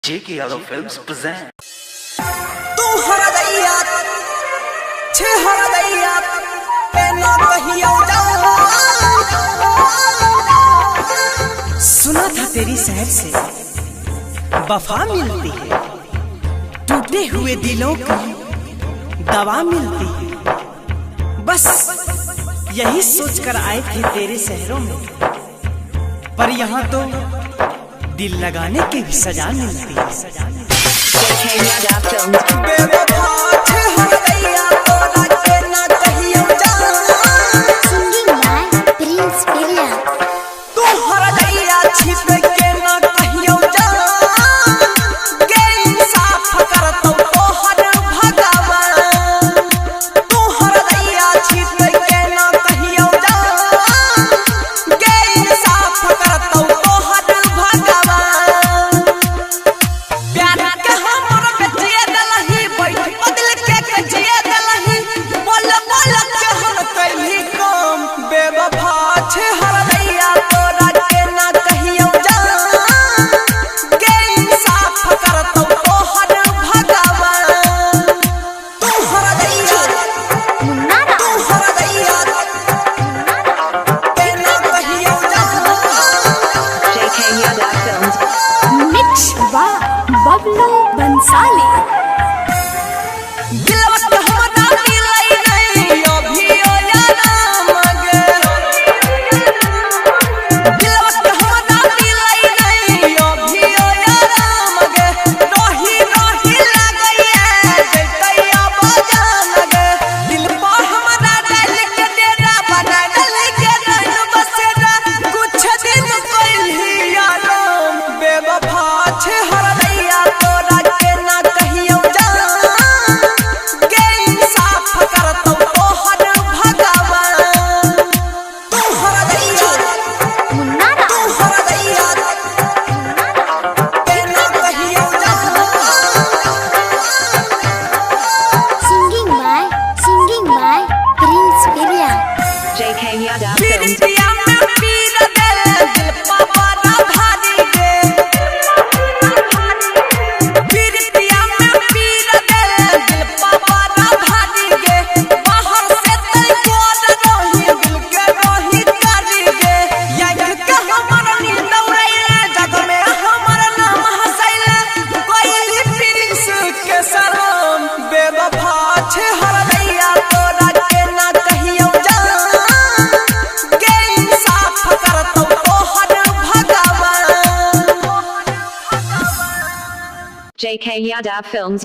J.K. Yadav Films present. तू हरा दैया छे हरा दैया मैं ना कहियो जाऊं। सुना था तेरी शहर से वफा मिलती है, टूटे हुए दिलों की दवा मिलती है। बस यही सोचकर आए थे तेरे शहरों में, पर यहाँ तो दिल लगाने की भी सजा मिलती है। Bablu Bhansali J.K. Yadav Films